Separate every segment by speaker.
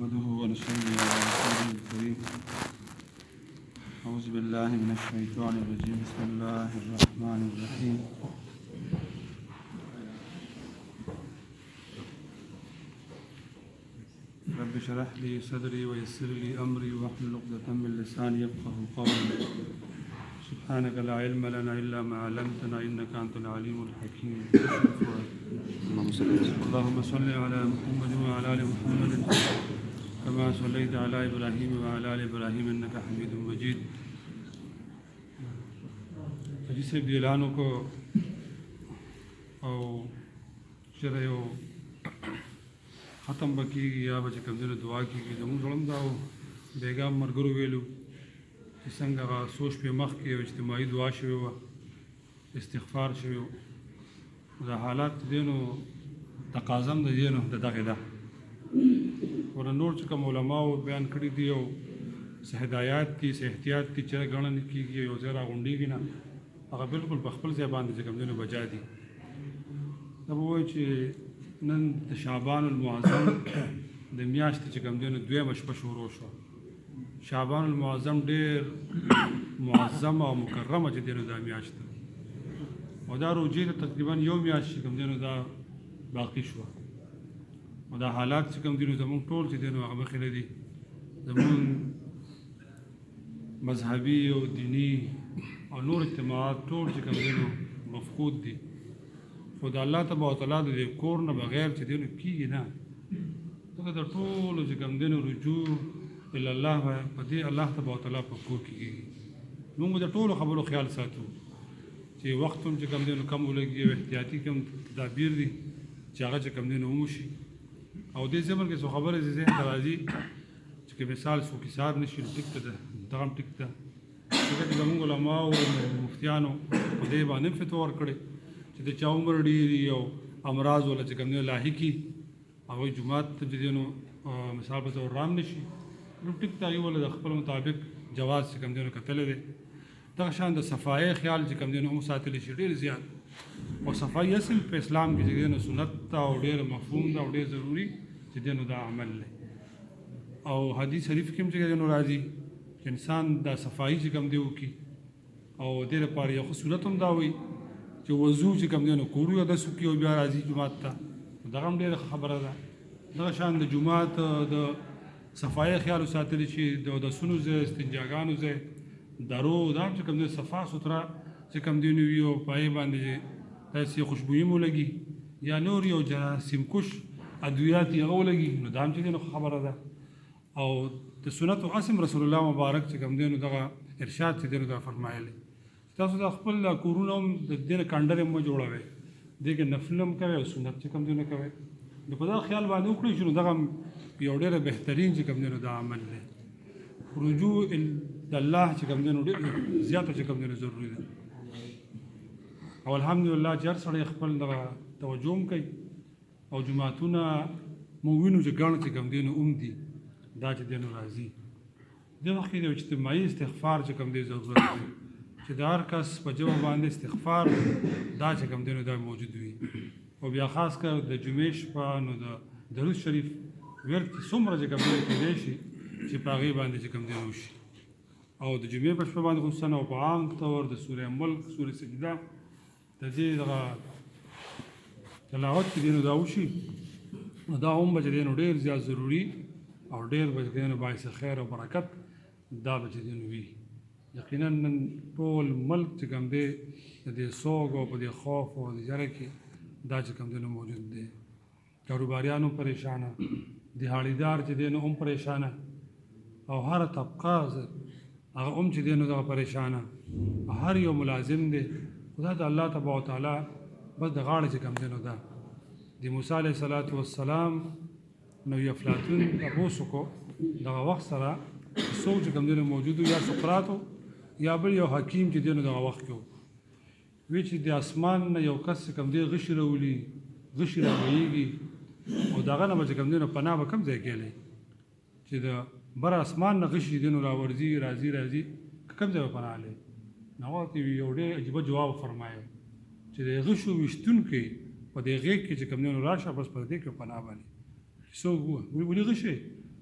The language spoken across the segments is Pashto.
Speaker 1: نحمده ونصلي على رسوله الكريم. أعوذ بالله من الشيطان الرجيم. بسم الله الرحمن الرحيم. رب اشرح لي صدري ويسر لي أمري واحلل عقدة من لساني يفقهوا قولي. سبحانك لا علم لنا إلا ما علمتنا إنك أنت العليم الحكيم. اللهم صل على محمد وعلى آل محمد كما صليت على إبراهيم وعلى آل إبراهيم إنك حميد مجيد. حجی صاحب دی اعلان وکړو او چېرې یو ختم به کېږي یا به چې کوم ځای دعا کېږي. زموږ زړه هم دا و بیګا ملګرو ویلو چې څنګه هغه څو شپې مخکې یو اجتماعي دعا شوې وه، استغفار شوی و. دا حالات دی نو تقاضا هم د دې نو د دغې ده ورنه نور چې کوم علماو بیان کړي دي او څه هدایات دي څه احتیاط دي چې ګڼه نه کېږي یو ځای راغونډېږي نه، هغه بالکل په خپل ځای باندې چې کوم ځای نو بجا دي. دا به ووایي چې نن د شعبان المعظم د میاشتې چې کوم ځای نو دویمه شپه شروع شوه. شعبان المعظم ډېر معظمه او مکرمه چې دی نو دا میاشت ده او دا روجې ته تقریبا یو میاشت چې کوم دی نو دا باقي شوه او دا حالات چې کوم دي نو زمونږ ټول چې دی نو هغه مخې نه دي. زمونږ مذهبي او دیني او نور اجتماعات ټول چې کوم دی نو مفقود دي، خو د الله تبارک وتعالی د دې کور نه بغیر چې دی نو کېږي نه. ځکه د ټولو چې کوم دی نو رجوع الی الله په دې الله تبارک وتعالی په کور کې کېږي. موږ د ټولو خبرو خیال ساتو چې وخت هم چې کوم دی نو کم ولګي او احتیاطي کم تدابیر دي چې هغه چې کوم دی نو وشي. او دې زمن کې څو خبرې ذهن ته راځي چې که مثال څوک حساب نشي نو ټیک ته ده، دغه هم ټیک ده. ځکه چې زمونږ علماو او مفتیانو په دې باندې فتوا ورکړې چې د چا عمر ډېر او امراض ولا چې کوم دی لاحقي هغوی جومات ته چې دی نو مثال په طور رام نشي نو ټیک ته هغوی ولا د خپل مطابق جواز چې کوم دی نو کتلی دی. دغه شان د صفایي خیال چې کوم دی نو هم ساتلی شي ډېر زیات. او صفایي اصل په اسلام کې چې دی نو سنت ده او ډېر مفهوم ده او ډېر ضروري چې دی نو دا عمل دی. او حدیث شریف کې هم چې دی نو راځي چې انسان دا صفایي چې کوم دی وکړي او دې لپاره یو ښه صورت هم دا وایي چې وضو چې کوم دی نو کور یې اودس وکړي او بیا راځي جومات ته، دغه هم ډېره خبره ده. دغه شان د جومات د صفایي خیال وساتلی شي، د اودسونو ځای، استنجاګانو ځای، درو دا هم چې کوم دی صفا سوتره چې کوم دی نو وي او په هغې باندې داسې خوشبویي مو لګي یا نور یو جراثیم کش ادویات یې هغه ولګي نو دا هم چې دی نو خبره ده. او د سنتو قسم رسول الله مبارک چې کوم دی نو دغه ارشاد چې دی نو دا فرمایلی تاسو د خپل کورونه هم د دې نه کنډرې مه جوړوئ، دې کې نفل هم کوئ او سنت چې کوم دی نو کوئ. نو په دغه خیال باندې وکړئ چې نو دغه یو ډېره بهترین چې کوم دی نو دا عمل دی. رجوع د الله چې کوم دی نو ډېر زیاته چې کوم دی نو ضروري ده. او الحمدلله چې هر سړی خپل دغه توجه هم کوي او جوماتونه موږ وینو چې ګڼ چې کوم دی نو دي دا چې دی نو راځي. دې وخت کې د اجتماعي استغفار چې کوم دی ضرورت دی چې د هر کس په ژبه باندې استغفار دا چې کوم دی نو دا موجود وي. او بیا خاص کر د جمعې شپه نو د درود شریف ورد څومره چې کوم دی کېدی شي چې په هغې باندې چې کوم دی نو وشي. او د جمعې په شپه باندې خصوصا او په عام طور د سورې ملک، سورې سجده د دې دغه تلاوت چې دی نو دا وشي نو دا هم به چې دی نو ډېر زیات ضروري او ډېر به چې دی نو باعث خیر او برکت دا به چې دی نو وي. یقینا نن ټول ملک چې کوم دی د دې سوګ او په دې خوف او د جره کې دا چې کوم دی نو موجود دی. کاروباریان هم پریشانه، دهاړیدار چې دی نو هم پریشانه او هره طبقه هغه هم چې دی نو دغه پریشانه، هر یو ملازم دی. خدا د الله تبارک وتعالی بس د غاړې چې کوم دی نو ده. د موسی علیه السلام نو یو افلاطون تپوس وکړو دغه وخت سره څوک چې کوم دی نو موجود یا سقراط یا بل یو حکیم چې دی نو دغه وخت کې وی چې د اسمان نه یو کس چې کوم دی غشي راولي، غشي راویږي او دغه نه به چې کوم دی نو پناه به کوم ځای کېلی چې د بر اسمان نه غشي دی نو راورځي راځي کوم ځای به پناه لی. نو هغه یو ډېر عجیبه جواب فرمایه چې د غشو ویشتونکی په دې غېږ کې چې کوم دی نو راشه بس په دې کې پناه باندې څوک ولې غشي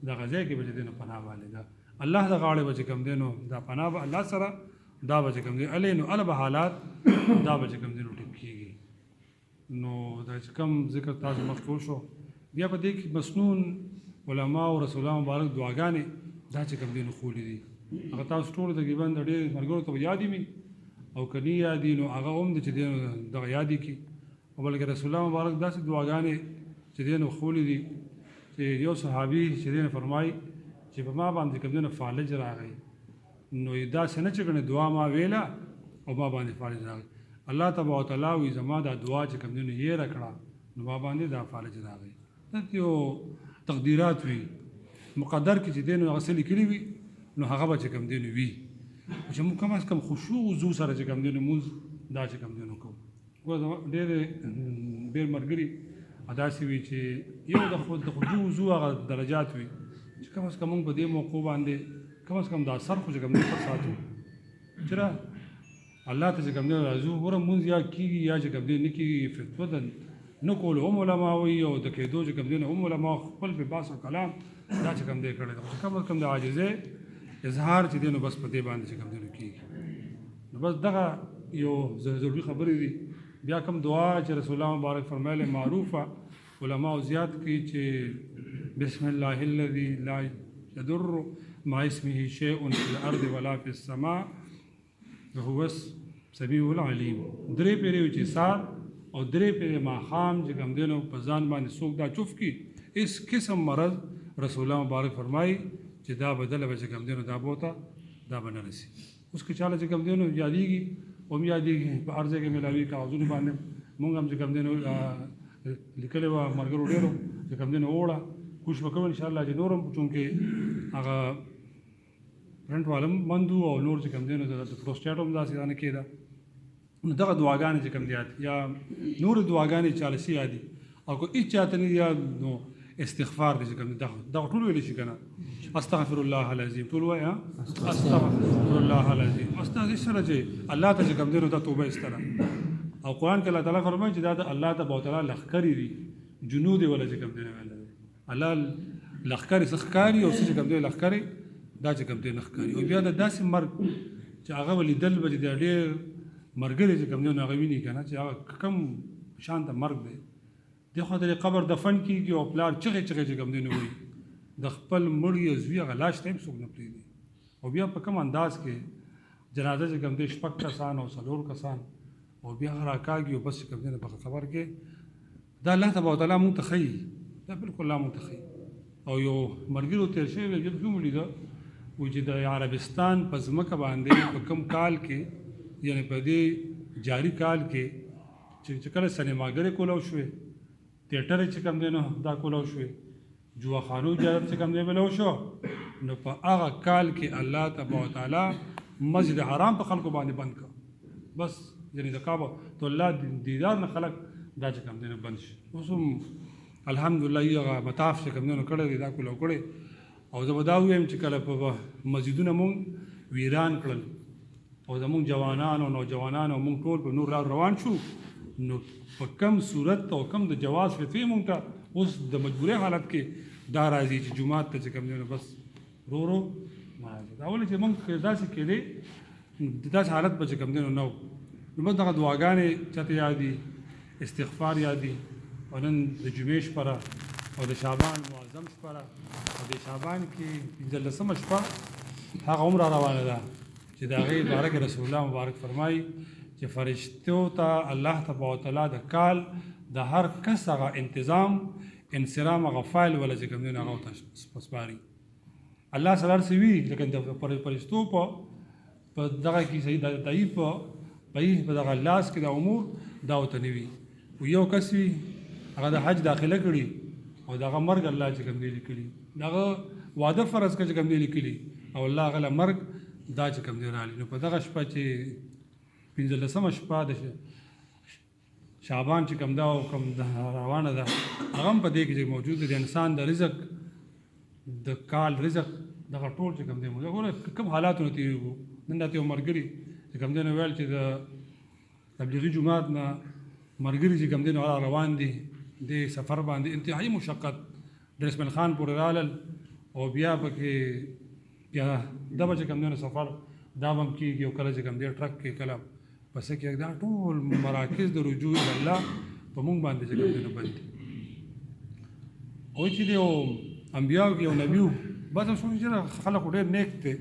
Speaker 1: دغه ځای کې به چې دی نو پناه باندې دا الله د غاړې به چې کوم دی نو دا پناه به الله سره دا به چې کوم دی هلې نو هله به حالات دا به چې کوم دی نو ټیپ کېږي. نو دا چې کوم ذکر تاسو مخکې وشو بیا په دې کې مسنون علما او رسولان مبارک دعاګانې دا چې کوم دی نو خولې دي هغه تاسو ټولو تقریبا د ډېر ملګرو ته یادې وي او که نه یادې نو هغه هم چې دی نو دغه یادې کړي او بلکې رسولان مبارک داسې دعاګانې چې دی نو خولې دي چې یو صحابي چې دی نو فرمایي چې په ما باندې کوم دی نو فالج راغی نو داسې نه چې ګڼې دعا ما ویله او ما باندې فالج راغی الله تبارک وتعالی وایي زما دا دعا چې کوم دی نو یې راکړه نو ما باندې دا فالج راغی. دا یو تقدیرات وي مقدر کې چې دی نو هغه څه لیکلي وي نو هغه به چې کوم دی نو وي چې موږ کم از کم خشوع وضو سره چې کوم دی نو مونځ دا چې کوم دی نو کوو. ډېر ملګري داسې وي چې یو د خشوع وضو هغه درجات وي چې کم از کم موږ په دې موقع باندې کم از کم دا سر خو چې کوم دی پټ ساتو چې الله ته چې کوم دی راځو وره مونځ یا کېږي یا چې کوم دی نه کېږي فتوه نه کولو هم علما وایي او د کېدو چې کوم دی نو هم علما خپل په باس او کلام دا چې کوم دی کړی دی کم از کم د عاجزۍ اظهار چې دی نو بس په دې باندې چې کوم دی نو کېږي. نو بس دغه یو ضروري خبرې دي. بیا کوم دعا چې رسول الله مبارک فرمایلی معروفه علماو زیات کړي چې بسم الله الذي لا يضر مع اسمه شيء في الارض ولا في السماء وهو السميع العليم. درې پیرې چې سار او درې پیرې ماښام چې کوم دی نو په ځان باندې څوک دا چوف کړي اس قسم مرض رسول الله مبارک فرمایي چې دا بدله به چې کوم دی نو دا بوته دا به نه رسي. اوس که چاله چې کوم دی نو یادېږي هم یادېږي په هر ځای کې میلاوي کاغذونو باندې مونږ هم چې کوم دی نو لیکلې وه ملګرو ډېرو چې کوم دی نو وړه کوشش به کوو انشاءالله چې نور هم چونکې هغه پرنټ والا هم بند وو او نور چې کوم دی نو د پروسټیټ هم داسې نه کېده نو دغه دعاګانې چې کوم دی یاد یا نور دعاګانې چاله سي یادي او که هېڅ چاته نه یاد نو استغفار دی چې کوم دی دغه ټول ویلی شي که نه استغفر الله العظیم ټول وایي استغفر الله العظیم استغفر سره چې الله ته چې کوم دی نو دا توبه ایستله او قرآن کې الله تعالی فرمایي چې دا د الله تبارک وتعالی لښکرې دي جنود یې وله چې کوم دی نو ویلی الله لښکرې څه ښکاري او څه چې کوم دی لښکرې دا چې کوم دی نه ښکاري او بیا د داسې مرګ چې هغه به لیدل به چې د ډېر مرګري چې کوم دی نو هغه ویني که نه چې هغه کم شان ته مرګ دی دې خوا د قبر دفن کېږي او پلار چغې چې کوم دی نو وایي د خپل مړي او زوی هغه لاش ته هم څوک نه پرېږدي او بیا په کوم انداز کې جنازه چې کوم دی 6 کسان او 4 کسان او بیا هغه راکاږي او بس چې کوم دی په قبر کې دا الله تبارک وتعالی مونږ ته ښیي دا بالکل الله مونږ ته ښیي. او یو ملګرو تېر شوی یو هم ولیده وایي چې د عربستان په ځمکه باندې په کوم کال کې یعنې په دې جاري کال کې چې کله سینماګرې کولاو شوې تیټر چې کوم دی نو دا کولاو شوې جواخانو اجازت چې کوم دی ملو شو نو په هغه کال کې الله تبارک وتعالی مسجد حرام په خلکو باندې بند کړ بس یعنې د کعبه تو الله دیدار نه خلک دا چې کوم دی نو بند شي. اوس هم الحمدلله هغه مطاف چې کوم دی نو کړی دی دا کولاو کړی او زه به دا ووایم چې کله په مسجدونه مونږ ویران کړل او زمونږ جوانان او نوجوانان او مونږ ټول په نور لار روان شو نو په کم صورت او کم د جواز فتوی مونږ ته اوس د مجبورۍ حالت کې دا راځي چې جومات ته چې کوم دی نو بس رو نه راځي. دا ولې چې مونږ داسې کېدی داسې حالت به چې کوم دی نو نه و نو بس دغه دعاګانې چاته یاد دي استغفار یاد دي او نن د جمعې شپه او د شعبان معظم شپه او د شعبان کې 15مه شپه هغه عمره روانه ده چې د هغې باره کې رسول الله مبارک فرمایي چې فرشتو ته الله تبارک وتعالی د کال د هر کس هغه انتظام انصرام هغه فایل ولا چې کوم دی هغه ورته سپاري. الله سره هر څه وي لکه د فرشتو په دغه کې صحیح دایي په دغه لاس کې د امور دا ورته نه وي. یو کس وي هغه د حج داخله کړي او دغه مرګ الله چې کوم دی لیکلي دغه واده فرض کړه چې کوم دی لیکلي او الله هغه مرګ دا چې کوم دی راغلی نو په دغه شپه چې 15مه شپه د شعبان چې کوم دا او کوم روانه ده هغه هم په دې کې چې موجود دی د انسان د رزق د کال رزق دغه ټول چې کوم دی ګوره کوم حالاتونه تېرېږو نن راته یو ملګري چې کوم دی نو ویل چې د تبلیغي جومات نه ملګري چې کوم دی نو روان دي د سفر باندې انتهایي مشقت د اسماعیل خان پورې رالل او بیا پکې بیا دا به چې کوم دی سفر دا به هم کېږي او کله چې کوم دی ټرک کې کله پسه کې دا ټول مراکز د رجوع الله په مونږ باندې چې کوم دی بند دي او چې دی او انبیاو کې یو نبیو بس هم شو چې خلک ډېر نیک دی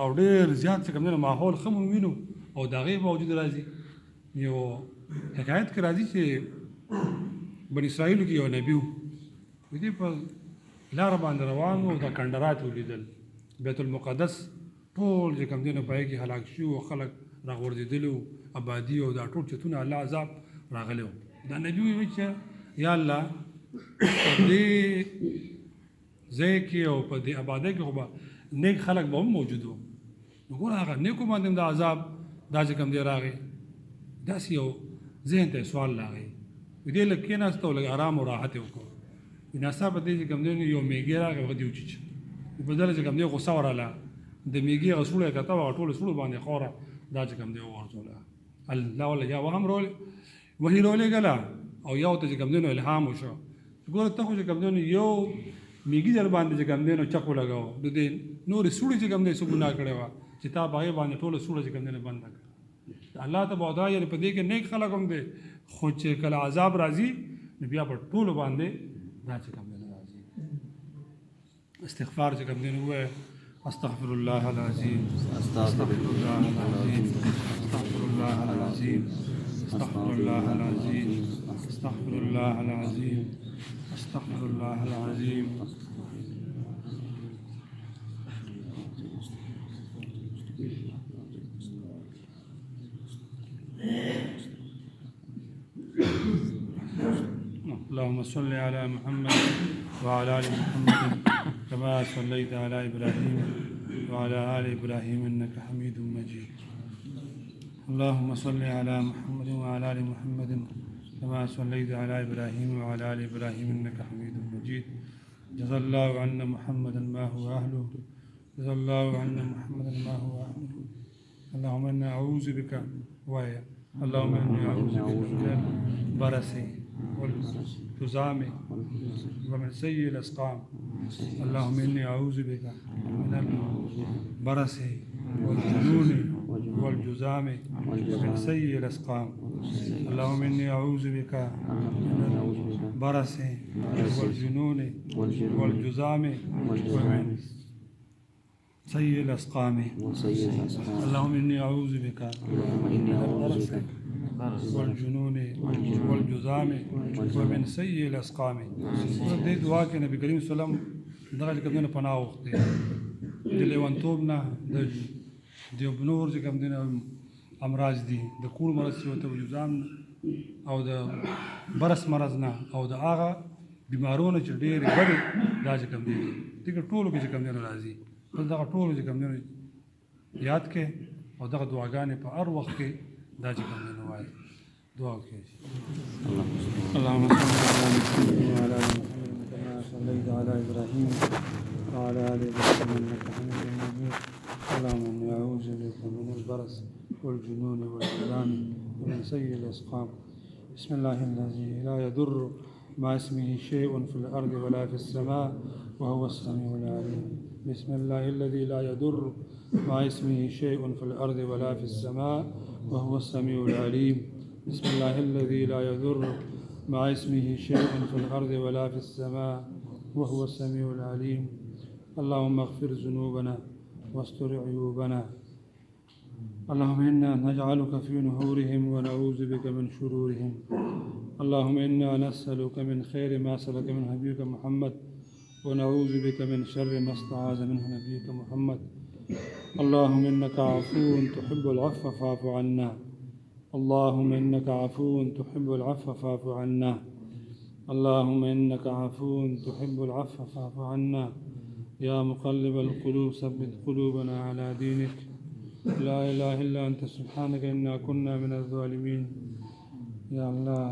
Speaker 1: او ډېر زیات چې کوم دی ماحول ښه مونږ وینو او د هغې باوجود راځي یو حکایت کې راځي چې بني اسرائیلو کې یو نبي و دې په لاره باندې روان و د کنډرات ولیدل بیت المقدس ټول چې کوم دی نو په هغې کې هلاک شوي او خلک راغورځېدلي وو ابادي او دا ټول چتونه الله عذاب راغلی و دا نبي وویل چې یا الله په دې ځای کې او په دې آبادۍ کې خو به نیک خلک به هم موجود وو نو ګوره هغه نیکو باندې هم د عذاب دا چې کوم دی راغی داسې یو ذهن ته سوال راغی دې لږ کېناست او لږ ارام او راحت یې وکړو ناڅاپه په دې چې کوم دی یو میږی راغی هغه دې وچیچه په ځله چې کوم دی غوسه وراله د میږي هغه سوړه یې کته وه ټولو سوړو باندې خوره دا چې کوم دی وغورځوله الله وله یا وهم وحي راولېږله او یو ته چې کوم دی نو الهام وشو ګوره ته خو چې کوم دی نو یو میږي در باندې چې کوم دی نو چک ولګاو د دې نورې سوړې چې کوم دی څه ګناه کړې وه چې تا په هغې باندې ټوله سوړه چې کوم دی نو بنده کړه الله ته به یعنې په دې کې نیک خلک هم دی خو چې کله عذاب راځي نو بیا په ټولو باندې دا چې کوم دی نو راځي استغفار چې کوم دی نو ووایه استغفر الله العظیم استغفر الله العظیم استغفر الله العظیم استغفر الله العظیم استغفر الله العظیم استغفر الله العظیم اللهم صل على محمد وعلى ال محمد كما صليت على ابراهيم وعلى ال ابراهيم انك حميد مجيد اللهم صل على محمد وعلى ال محمد كما صليت على ابراهيم وعلى ال ابراهيم انك حميد مجيد جزا الله عنا محمدا ما هو اهله جزا الله عنا محمدا ما هو اهله اللهم انا اعوذ بك ويا اللهم اني اعوذ بك من البرص والجذام ومن سيء الاسقام اللهم اني اعوذ بك من البرص والجنون والجذام ومن سيء الاسقام اللهم اني اعوذ بك من البرص والجنون والجذام ومن سيء الاسقام اللهم اني اعوذ بك من البرص والجنون والجذام ومن سيء الاسقام دې دعا کې نبی کریم صلی الله علیه وسلم دغه کوم نه پناه وغوښتې د لیونتوب نه د نور چې کوم دي امراض دي د کوړ مرض چې ورته جذام او د برس مرض نه او د هغه بیمارونو چې ډېرې بدې دا چې کوم دي دغه ټولو کې چې کوم دي راځي بس دغه ټولو چې کوم دي یاد کې او دغه دعاګانې په هر وخت کې دا چې کوم دي وایي دعا وکړئ اللهم صل على محمد وعلى ال محمد كما صليت على ابراهيم وعلى ال ابراهيم انك حميد مجيد اللهم اني اعوذ بك من البرص والجنون والجذام ومن سيء الاسقام بسم الله الذي لا يضر مع اسمه شيء في الارض ولا في السماء وهو السميع العليم بسم الله الذي لا يضر مع اسمه شيء في الارض ولا في السماء وهو السميع العليم بسم الله الذي لا يضر مع اسمه شيء في الأرض ولا في السماء وهو السميع العليم اللهم اغفر ذنوبنا واستر عيوبنا اللهم إنا نجعلك في نحورهم ونعوذ بك من شرورهم اللهم إنا نسألك من خير ما سألك من نبيك محمد ونعوذ بك من شر ما استعاذ منه نبيك محمد اللهم إنك عفو تحب العفو فاعف عنا اللهم إنك عفو تحب العفو فاعف عنا اللهم إنك عفو تحب العفو فاعف عنا يا مقلب القلوب ثبت قلوبنا على دينك لا إله إلا أنت سبحانك إنا كنا من الظالمين يا الله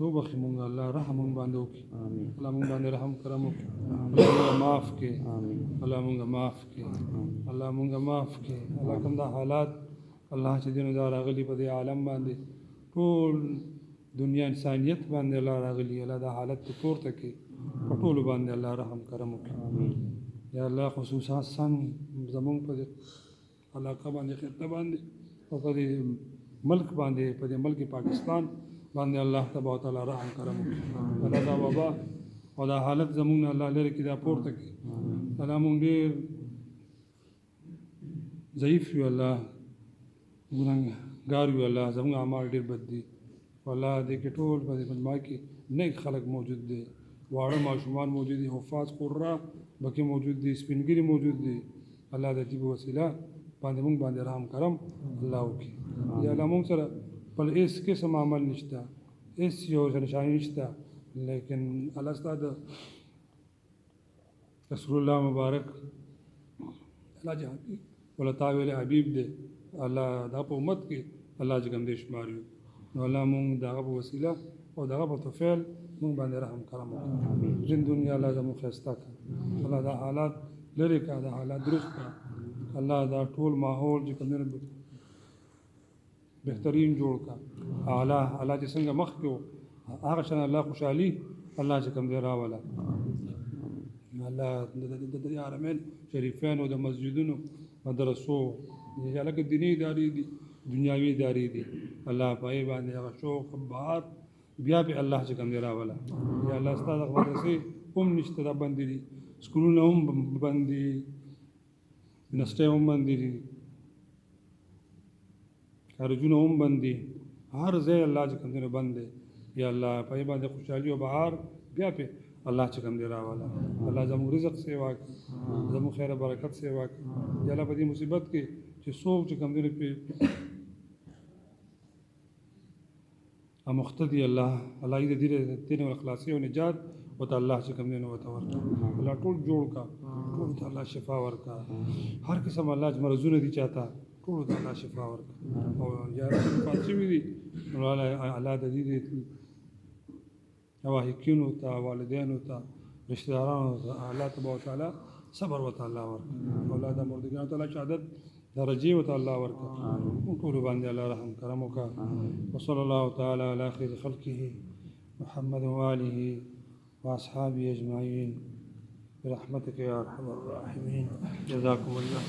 Speaker 1: توبة خمون الله رحم باندوك الله مون باندې رحم کرموك الله معاف کې الله مونږ معاف کې الله مونږ معاف کې الله کوم دا حالات الله چې دینو دا راغلي په دې عالم باندې ټول دنیا انسانیت باندې الله راغلي الله دا حالت پورته کې په ټولو باندې الله رحم کرم وکړي. یا الله خصوصا زمونږ په دې علاقه باندې خطه باندې او په دې ملک باندې په دې ملک پاکستان باندې الله تبارک وتعالى رحم کرم وکړي. الله دا وبا او دا حالت زمونږ نه الله لرې کړي، دا پورته کړي. الله مونږ ډېر ضعیف یو، الله ګنهګار یو، الله زمونږ اعمال ډېر بد دي. الله دې کې ټول په دې مجمع کې نیک خلک موجود دي، واړه ماشومان موجود دي، حفاظ قرا بکې موجود دي، سپینګري موجود دي. الله دې په وسیله باندې مونږ باندې رحم کرم الله وکړي. یا الله مونږ سره بل هیڅ قسم عمل نشته، هیڅ یو نشانه نشته، لیکن الله ستاسو رسول الله مبارک الله جهادي ولا تعالی حبیب دې الله دا په امت کې الله جګم دې شماري. نو الله مونږ دغه په وسیله او دغه په توفیل مونږ باندې رحم کرم وکړي. ژوند دنیا الله زموږ ښایسته کړه، الله دا حالات لرې کړه، دا حالات درست کړه، الله دا ټول ماحول چې کوم بهترین جوړ کړه. الله چې څنګه مخکې و هغه شان الله خوشحالي الله چې کوم دی راوله. الله د حرمین شریفین او د مسجدونو مدرسو هلکه دیني ادارې دي، دنیاوي ادارې دي، الله پای باندې هغه شوق بهار بیا به الله چې کوم دی راوله. یا الله ستا دغه مدرسې هم نشته، دا بندې دي، سکولونه هم بند دي، نسټې هم بند دي، کارجونه هم بند دي، هر ځای الله چې کوم دی بند دی. یا الله پای باندې خوشحالي او بهار بیا به الله چې کوم دی راوله. الله زموږ رزق سیوا کړي، زموږ خیر برکت سیوا کړي. یا الله په دې مصیبت کې چې څوک چې کوم دی په مختدي الله دې دین او خلاصي او نجات او ته الله چې کوم دی نو ورکړه. الله ټول جوړ کا، ټول ته الله شفا ورکړه، هر قسم الله مرزونه دي چاته ټول ته الله شفا ورکړه. او یا رب فاطمه دي نو الله دې واهکینو ته، والدینو ته، رشتہ دارانو ته الله تبارک وتعالى صبر وتعالى ورکړه. الله د مردگانو تعالی شهادت درجه وتعالى ورکړه. ټول باندې الله رحم کرم وکړه. وصلی الله تعالی علی خیر خلقه محمد وآله واصحابه اجمعین برحمتك يا ارحم الراحمين. جزاكم الله.